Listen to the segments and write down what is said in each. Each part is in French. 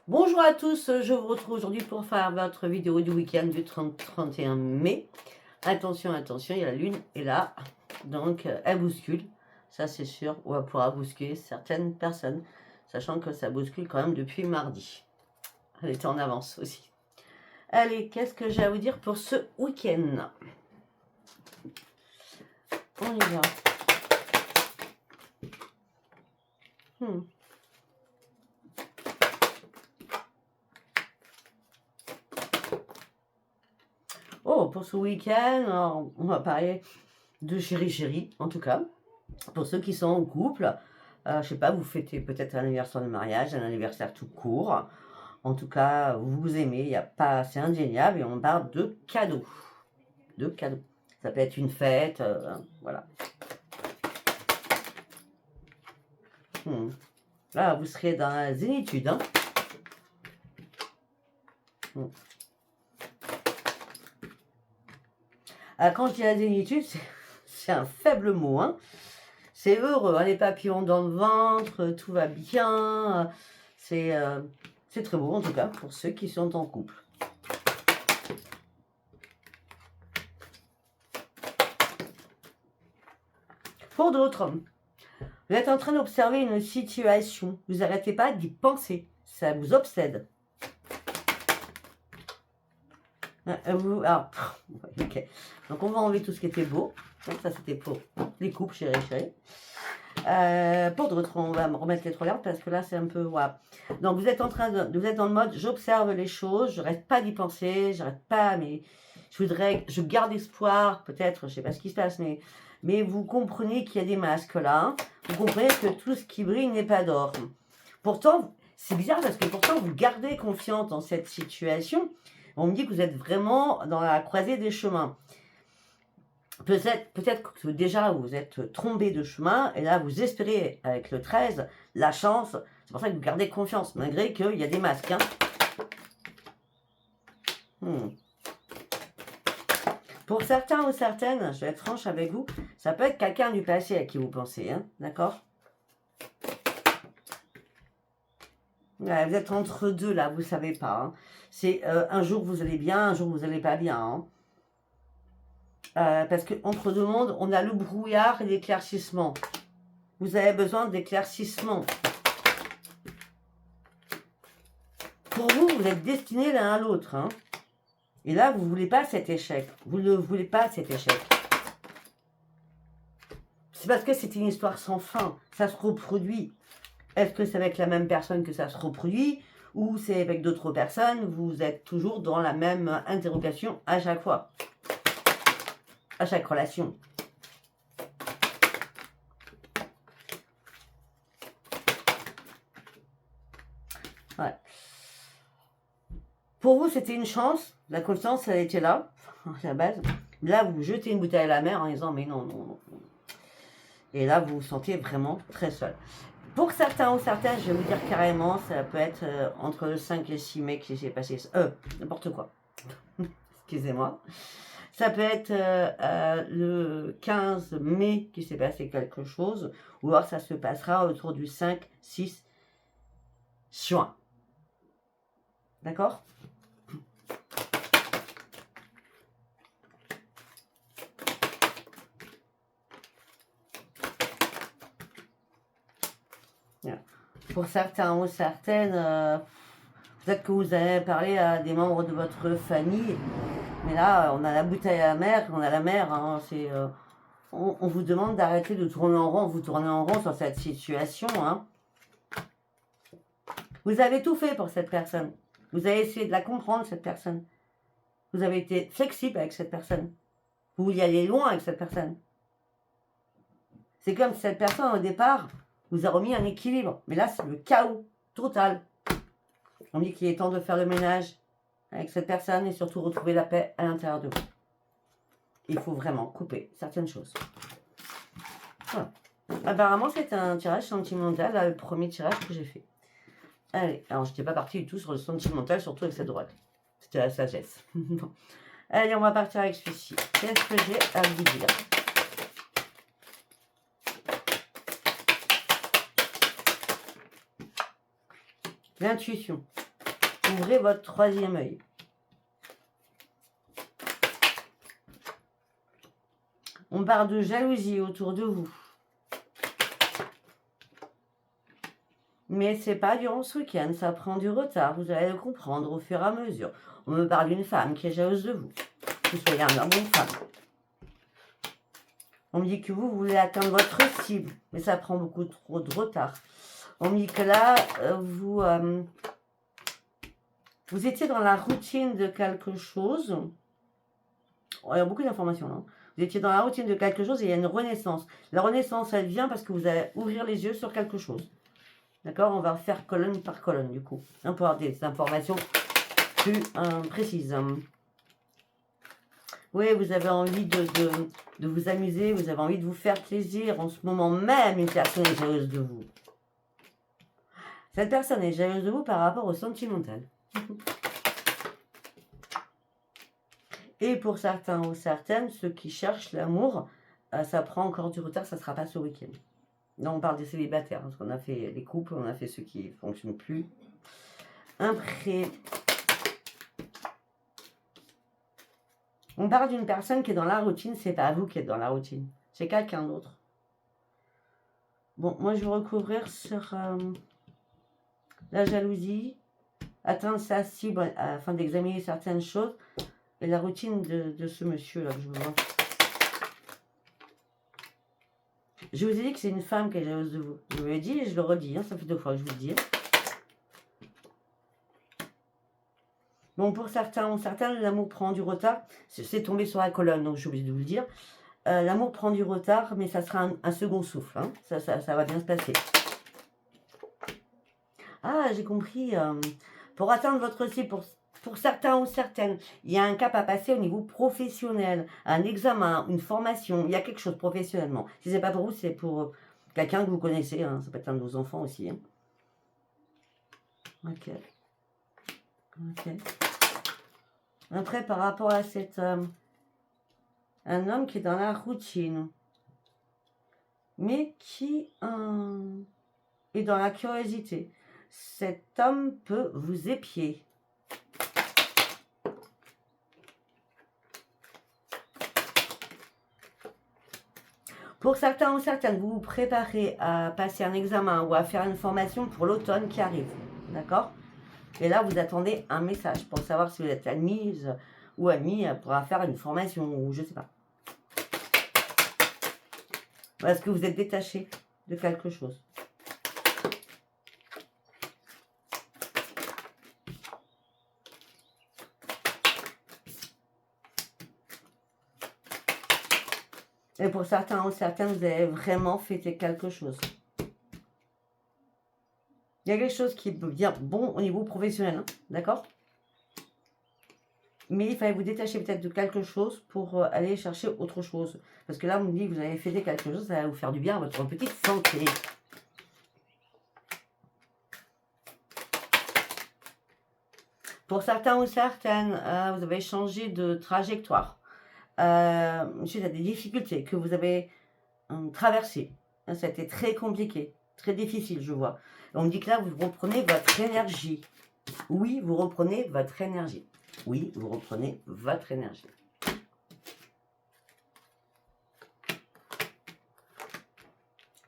Bonjour à tous, je vous retrouve aujourd'hui pour faire votre vidéo du week-end du 30-31 mai. Attention, attention, il y a la lune est là, donc elle bouscule, ça c'est sûr, ou elle pourra bousculer certaines personnes, sachant que ça bouscule quand même depuis mardi. Elle était en avance aussi. Allez, qu'est-ce que j'ai à vous dire pour ce week-end? On y va. Oh, pour ce week-end, on va parler de chéri-chéri, en tout cas. Pour ceux qui sont en couple, je sais pas, vous fêtez peut-être un anniversaire de mariage, un anniversaire tout court. En tout cas, vous vous aimez, il y a pas, c'est indéniable et on parle de cadeaux. De cadeaux. Ça peut être une fête, voilà. Là, vous serez dans la zénitude. Hein. Alors, quand je dis la zénitude, c'est un faible mot. Hein. C'est heureux, hein, les papillons dans le ventre, tout va bien. C'est très beau, en tout cas, pour ceux qui sont en couple. Pour d'autres, vous êtes en train d'observer une situation. Vous n'arrêtez pas d'y penser. Ça vous obsède. Ok. Donc, on va enlever tout ce qui était beau. Donc, ça, c'était pour les couples, chérie, chérie. Pour d'autres, on va remettre les trois cartes parce que là, c'est un peu... Voilà. Donc, vous êtes en train de... Vous êtes dans le mode, j'observe les choses, je n'arrête pas d'y penser, j'arrête pas, mais je garde espoir, peut-être, je ne sais pas ce qui se passe, mais vous comprenez qu'il y a des masques là. Vous comprenez que tout ce qui brille n'est pas d'or. Pourtant, c'est bizarre parce que pourtant, vous gardez confiance dans cette situation. On me dit que vous êtes vraiment dans la croisée des chemins. Peut-être que déjà vous êtes trompé de chemin et là vous espérez avec le 13 la chance. C'est pour ça que vous gardez confiance malgré qu'il y a des masques. Hein. Pour certains ou certaines, je vais être franche avec vous, ça peut être quelqu'un du passé à qui vous pensez. Hein, d'accord? Ouais, vous êtes entre deux là, vous ne savez pas. Hein. C'est un jour vous allez bien, un jour vous n'allez pas bien. Hein. Parce qu'entre deux mondes, on a le brouillard et l'éclaircissement. Vous avez besoin d'éclaircissement. Pour vous, vous êtes destinés l'un à l'autre. Hein. Et là, vous ne voulez pas cet échec. Vous ne voulez pas cet échec. C'est parce que c'est une histoire sans fin. Ça se reproduit. Est-ce que c'est avec la même personne que ça se reproduit ou c'est avec d'autres personnes? Vous êtes toujours dans la même interrogation à chaque fois. À chaque relation. Ouais. Pour vous, c'était une chance. La confiance, elle était là, à la base. Là, vous jetez une bouteille à la mer en disant, mais non, non, non. Et là, vous vous sentez vraiment très seul. Pour certains ou certaines, je vais vous dire carrément, ça peut être entre le 5 et le 6 mai qui s'est passé. N'importe quoi. Excusez-moi. Ça peut être le 15 mai qui s'est passé quelque chose. Ou alors ça se passera autour du 5-6 juin. D'accord ? Pour certains ou certaines, peut-être que vous avez parlé à des membres de votre famille, mais là, on a la bouteille à la mer, on a la mer, hein, on vous demande d'arrêter de tourner en rond, vous tournez en rond sur cette situation. Hein. Vous avez tout fait pour cette personne. Vous avez essayé de la comprendre, cette personne. Vous avez été flexible avec cette personne. Vous vouliez aller loin avec cette personne. C'est comme si cette personne, au départ, vous a remis un équilibre. Mais là, c'est le chaos total. On dit qu'il est temps de faire le ménage avec cette personne et surtout retrouver la paix à l'intérieur de vous. Il faut vraiment couper certaines choses. Voilà. Apparemment, c'est un tirage sentimental, là, le premier tirage que j'ai fait. Allez, alors je n'étais pas partie du tout sur le sentimental, surtout avec cette droite. C'était la sagesse. Allez, on va partir avec celui-ci. Qu'est-ce que j'ai à vous dire? L'intuition. Ouvrez votre troisième œil. On parle de jalousie autour de vous. Mais c'est pas durant ce week-end, ça prend du retard. Vous allez le comprendre au fur et à mesure. On me parle d'une femme qui est jalouse de vous. Que vous soyez un homme ou une femme. On me dit que vous voulez atteindre votre cible, mais ça prend beaucoup trop de retard. On me dit que là, vous étiez dans la routine de quelque chose. Il y a beaucoup d'informations là. Vous étiez dans la routine de quelque chose et il y a une renaissance. La renaissance, elle vient parce que vous allez ouvrir les yeux sur quelque chose. D'accord? On va faire colonne par colonne du coup. Pour avoir des informations plus précises. Oui, vous avez envie de vous amuser, vous avez envie de vous faire plaisir. En ce moment même, une personne est jalouse de vous. Cette personne est jalouse de vous par rapport au sentimental. Et pour certains ou certaines, ceux qui cherchent l'amour, ça prend encore du retard, ça ne sera pas ce week-end. Là, on parle des célibataires, parce qu'on a fait les couples, on a fait ceux qui ne fonctionnent plus. Après, on parle d'une personne qui est dans la routine, c'est pas vous qui êtes dans la routine, c'est quelqu'un d'autre. Bon, moi je vais recouvrir sur la jalousie, atteindre sa cible afin d'examiner certaines choses, et la routine de ce monsieur-là que je vois. Je vous ai dit que c'est une femme qui est jalouse de vous. Je vous l'ai dit et je le redis, hein, ça fait 2 fois que je vous le dis. Bon, pour certains ou certaines, l'amour prend du retard. C'est tombé sur la colonne, donc j'ai oublié de vous le dire. L'amour prend du retard, mais ça sera un second souffle. Hein. Ça va bien se passer. Ah, j'ai compris. Pour atteindre votre cible, pour certains ou certaines, il y a un cap à passer au niveau professionnel, un examen, une formation, il y a quelque chose professionnellement. Si ce n'est pas pour vous, c'est pour quelqu'un que vous connaissez, hein. Ça peut être un de vos enfants aussi. Hein. Ok. Après, par rapport à un homme qui est dans la routine, mais qui est dans la curiosité. Cet homme peut vous épier. Pour certains ou certaines, vous vous préparez à passer un examen ou à faire une formation pour l'automne qui arrive. D'accord? Et là, vous attendez un message pour savoir si vous êtes admise ou admis pour faire une formation ou je ne sais pas. Est-ce que vous êtes détaché de quelque chose? Et pour certains ou certaines, vous avez vraiment fêté quelque chose. Il y a quelque chose qui peut bien bon au niveau professionnel, hein, d'accord? Mais il fallait vous détacher peut-être de quelque chose pour aller chercher autre chose. Parce que là, on me dit que vous avez fêté quelque chose, ça va vous faire du bien à votre petite santé. Pour certains ou certaines, vous avez changé de trajectoire. Suite à des difficultés que vous avez traversées. Ça a été très compliqué, très difficile, je vois. On me dit que là, vous reprenez votre énergie. Oui, vous reprenez votre énergie. Oui, vous reprenez votre énergie.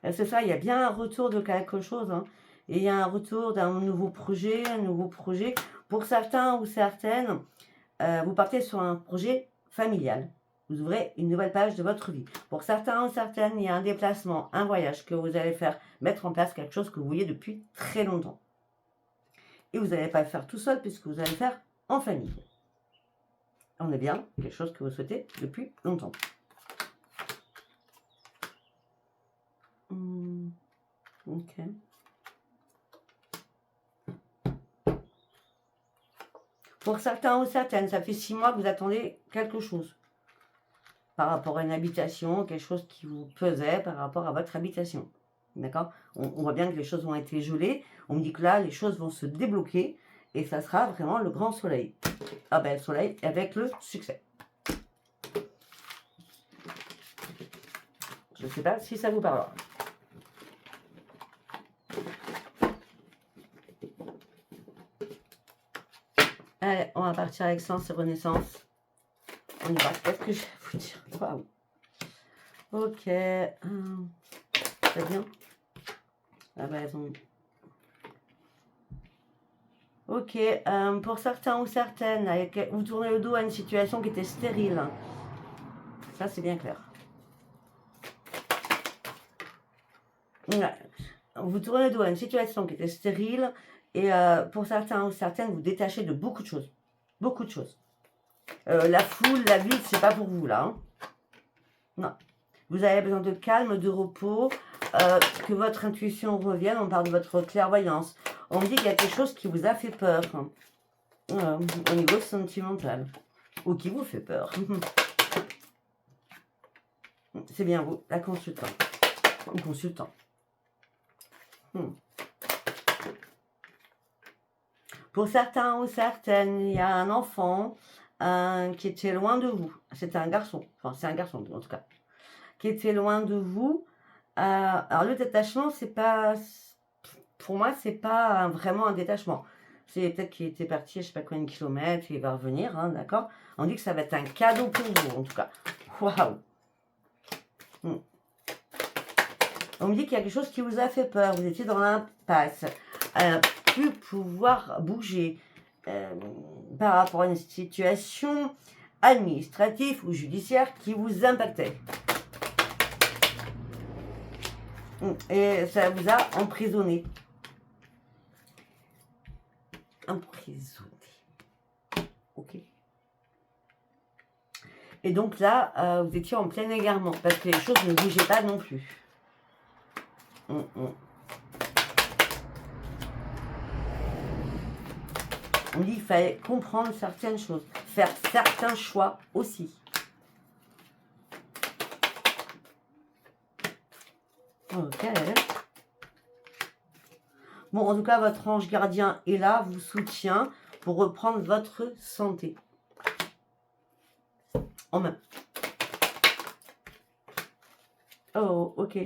C'est ça, il y a bien un retour de quelque chose. Hein. Et il y a un retour d'un nouveau projet, Pour certains ou certaines, vous partez sur un projet familial. Vous ouvrez une nouvelle page de votre vie. Pour certains ou certaines, il y a un déplacement, un voyage que vous allez faire, mettre en place quelque chose que vous vouliez depuis très longtemps. Et vous n'allez pas le faire tout seul puisque vous allez le faire en famille. On est bien, quelque chose que vous souhaitez depuis longtemps. Ok. Pour certains ou certaines, ça fait 6 mois que vous attendez quelque chose. Par rapport à une habitation, quelque chose qui vous pesait par rapport à votre habitation. D'accord? On voit bien que les choses ont été gelées. On me dit que là, les choses vont se débloquer. Et ça sera vraiment le grand soleil. Ah ben, le soleil avec le succès. Je ne sais pas si ça vous parlera. Allez, on va partir avec Sens et Renaissance. On y va. Qu'est-ce que je vais vous dire? Waouh. Ok. Très bien. Ah bah, elles ont... Ok. Pour certains ou certaines, vous tournez le dos à une situation qui était stérile. Ça, c'est bien clair. Ouais. Vous tournez le dos à une situation qui était stérile. Et pour certains ou certaines, vous détachez de beaucoup de choses. Beaucoup de choses. La foule, la ville, c'est pas pour vous, là. Hein. Non. Vous avez besoin de calme, de repos, que votre intuition revienne. On parle de votre clairvoyance. On me dit qu'il y a quelque chose qui vous a fait peur. Au niveau sentimental. Ou qui vous fait peur. C'est bien vous, la consultante. Ou consultant. Pour certains ou certaines, il y a un enfant qui était loin de vous. C'était un garçon. Enfin, c'est un garçon, en tout cas. Qui était loin de vous. Alors, le détachement, c'est pas... Pour moi, c'est pas vraiment un détachement. C'est peut-être qu'il était parti, je sais pas combien de kilomètres, il va revenir, hein, d'accord? On dit que ça va être un cadeau pour vous, en tout cas. Waouh! On me dit qu'il y a quelque chose qui vous a fait peur. Vous étiez dans l'impasse. Plus pouvoir bouger par rapport à une situation administrative ou judiciaire qui vous impactait. Et ça vous a emprisonné. Emprisonné. Ok. Et donc là, vous étiez en plein égarement parce que les choses ne bougeaient pas non plus. On dit qu'il fallait comprendre certaines choses, faire certains choix aussi. Ok. Bon, en tout cas, votre ange gardien est là, vous soutient pour reprendre votre santé. En main. Oh, ok.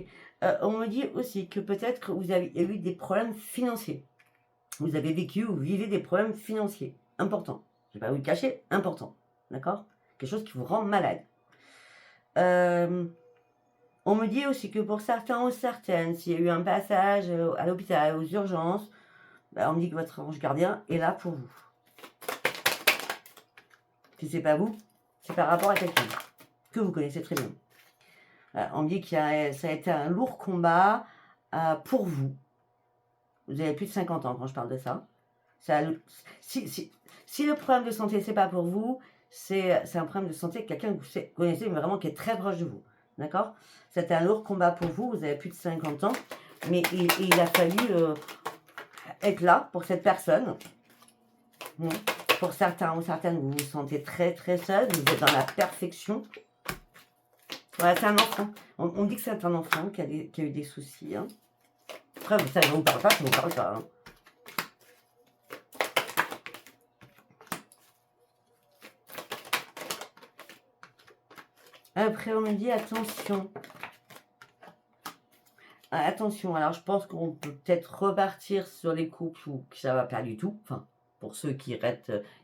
On me dit aussi que peut-être que vous avez eu des problèmes financiers. Vous avez vécu ou vivez des problèmes financiers importants. Je ne vais pas vous le cacher, important. D'accord? Quelque chose qui vous rend malade. On me dit aussi que pour certains ou certaines, s'il y a eu un passage à l'hôpital, aux urgences, on me dit que votre ange gardien est là pour vous. Si c'est pas vous, c'est par rapport à quelqu'un que vous connaissez très bien. On me dit que ça a été un lourd combat pour vous. Vous avez plus de 50 ans quand je parle de ça. Si le problème de santé, c'est pas pour vous, c'est un problème de santé de quelqu'un que vous connaissez, mais vraiment qui est très proche de vous. D'accord? C'était un lourd combat pour vous, vous avez plus de 50 ans, mais il a fallu être là pour cette personne. Pour certains ou certaines, vous vous sentez très très seul, vous êtes dans la perfection. Voilà, c'est un enfant. On dit que c'est un enfant qui a eu des soucis. Hein. Après, ça ne vous parle pas, ça ne vous parle pas. Hein. Après, on me dit attention. Attention, alors je pense qu'on peut peut-être repartir sur les couples où ça va pas du tout. Enfin, pour ceux qui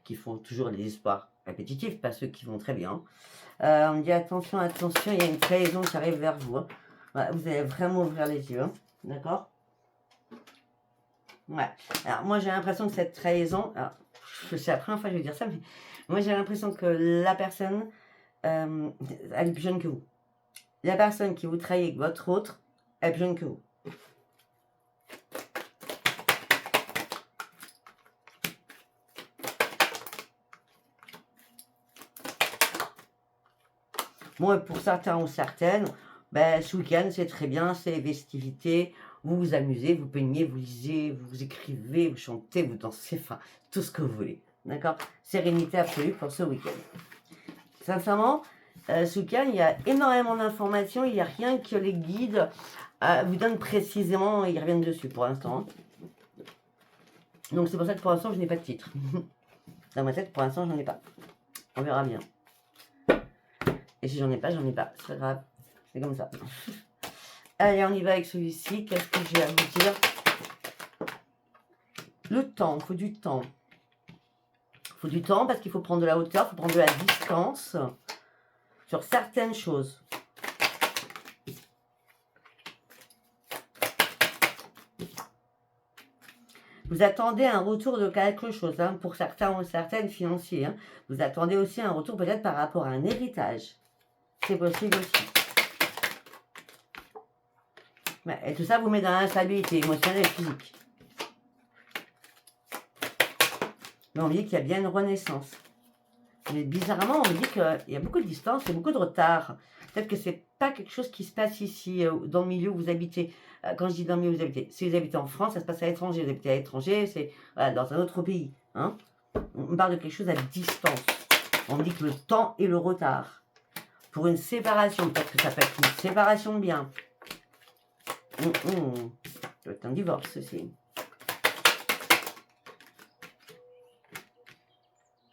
qui font toujours des espoirs répétitifs, pas ceux qui vont très bien. On me dit attention, attention, il y a une trahison qui arrive vers vous. Hein. Voilà, vous allez vraiment ouvrir les yeux. Hein. D'accord? Ouais. Alors, moi, j'ai l'impression que cette trahison... C'est la première fois que je vais dire ça, mais moi, j'ai l'impression que la personne, elle est plus jeune que vous. La personne qui vous trahit avec votre autre, elle est plus jeune que vous. Bon, et pour certains ou certaines, ce week-end, c'est très bien, c'est les festivités, vous vous amusez, vous peignez, vous lisez, vous écrivez, vous chantez, vous dansez, enfin, tout ce que vous voulez. D'accord? Sérénité absolue pour ce week-end. Sincèrement, ce week-end, il y a énormément d'informations, il n'y a rien que les guides vous donnent précisément, ils reviennent dessus pour l'instant. Donc c'est pour ça que pour l'instant, je n'ai pas de titre. Dans ma tête, pour l'instant, j'en ai pas. On verra bien. Et si j'en ai pas, j'en ai pas. C'est pas grave. C'est comme ça. Allez, on y va avec celui-ci. Qu'est-ce que j'ai à vous dire? Le temps, il faut du temps. Il faut du temps parce qu'il faut prendre de la hauteur, il faut prendre de la distance sur certaines choses. Vous attendez un retour de quelque chose, hein, pour certains ou certaines financiers. Hein. Vous attendez aussi un retour peut-être par rapport à un héritage. C'est possible aussi. Et tout ça vous met dans l'instabilité émotionnelle et physique. Mais on me dit qu'il y a bien une renaissance. Mais bizarrement, on me dit qu'il y a beaucoup de distance et beaucoup de retard. Peut-être que c'est pas quelque chose qui se passe ici, dans le milieu où vous habitez. Quand je dis dans le milieu où vous habitez, si vous habitez en France, ça se passe à l'étranger. Vous habitez à l'étranger, c'est voilà, dans un autre pays. Hein. On parle de quelque chose à distance. On me dit que le temps et le retard. Pour une séparation, peut-être que ça peut être une séparation de biens. Ça peut être un divorce aussi.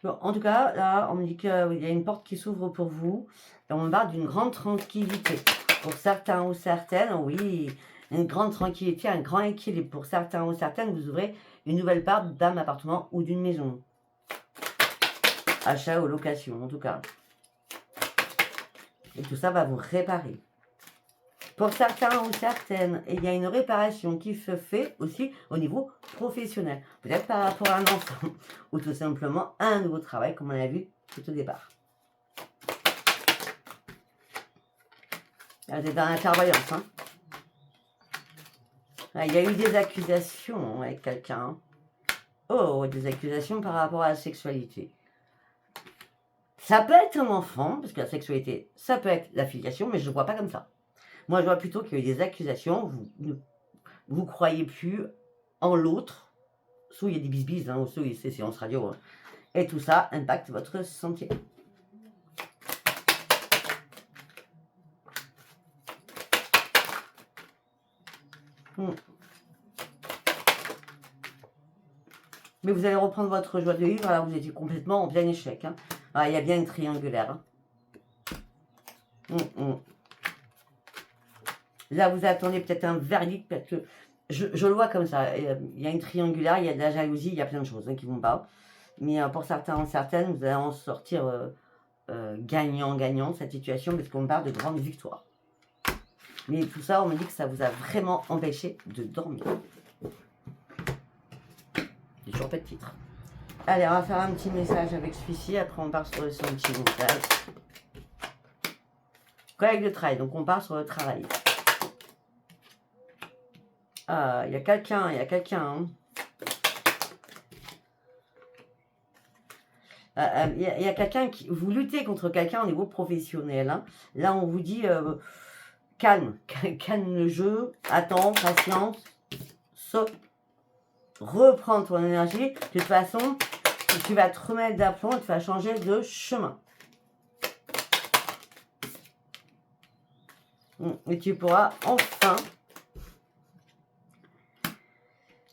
Bon, en tout cas, là, on me dit qu'il y a une porte qui s'ouvre pour vous. Et on me parle d'une grande tranquillité. Pour certains ou certaines, oui, une grande tranquillité, un grand équilibre. Pour certains ou certaines, vous ouvrez une nouvelle part d'un appartement ou d'une maison. Achat ou location, en tout cas. Et tout ça va vous réparer. Pour certains ou certaines, il y a une réparation qui se fait aussi au niveau professionnel. Peut-être par rapport à un enfant ou tout simplement à un nouveau travail, comme on l'a vu tout au départ. Là, vous êtes dans la clairvoyance. Hein. Là, il y a eu des accusations avec quelqu'un. Oh, des accusations par rapport à la sexualité. Ça peut être un enfant, parce que la sexualité, ça peut être la filiation, mais je ne vois pas comme ça. Moi, je vois plutôt qu'il y a eu des accusations, vous croyez plus en l'autre, soit il y a des bisbis, hein, soit c'est séance radio, hein, et tout ça impacte votre santé. Mais vous allez reprendre votre joie de vivre, alors vous étiez complètement en plein échec. Hein. Ah, il y a bien une triangulaire. Hein. Là, vous attendez peut-être un verdict, parce que je le vois comme ça. Il y a une triangulaire, il y a de la jalousie, il y a plein de choses, hein, qui vont pas. Mais pour certains ou certaines, vous allez en sortir gagnant de cette situation, parce qu'on parle de grande victoire. Mais tout ça, on me dit que ça vous a vraiment empêché de dormir. J'ai toujours pas de titre. Allez, on va faire un petit message avec celui-ci, après on part sur le sentimental. Collègue de travail, donc on part sur le travail. Ah, il y a quelqu'un, Hein. Il y a quelqu'un qui... Vous luttez contre quelqu'un au niveau professionnel. Hein. Là, on vous dit, calme le jeu, attends, patience, saute, reprends ton énergie. De toute façon, tu vas te remettre d'aplomb et tu vas changer de chemin. Et tu pourras enfin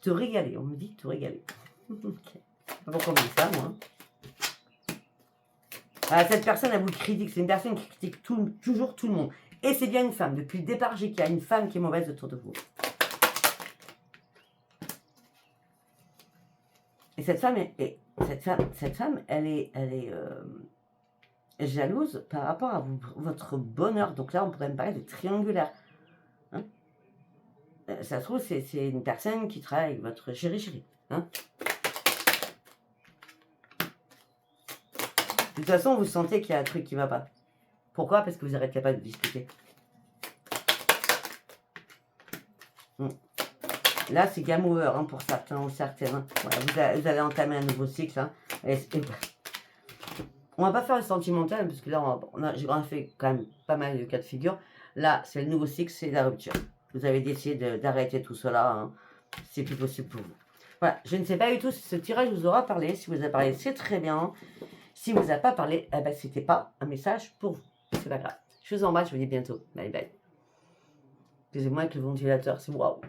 te régaler. On me dit te régaler. Okay. Pourquoi on me dit ça, moi? Voilà, cette personne, elle vous critique. C'est une personne qui critique toujours tout le monde. Et c'est bien une femme. Depuis le départ, j'ai qu'il y a une femme qui est mauvaise autour de vous. Et cette femme, elle est jalouse par rapport à votre bonheur. Donc là, on pourrait me parler de triangulaire. Hein, ça se trouve, c'est une personne qui travaille avec votre chéri. Hein. De toute façon, vous sentez qu'il y a un truc qui ne va pas. Pourquoi? Parce que vous êtes capable de discuter. Là, c'est game over, hein, pour certains ou certaines. Hein. Voilà, vous allez entamer un nouveau cycle. Hein. On va pas faire le sentimental, parce que là, j'ai fait quand même pas mal de cas de figure. Là, c'est le nouveau cycle, c'est la rupture. Vous avez décidé d'arrêter tout cela. Hein. C'est plus possible pour vous. Voilà, je ne sais pas du tout si ce tirage vous aura parlé. Si vous a parlé, c'est très bien. Si vous a pas parlé, eh ben, c'était pas un message pour vous. C'est pas grave. Je vous embrasse, je vous dis bientôt. Bye bye. Excusez-moi avec le ventilateur, c'est waouh.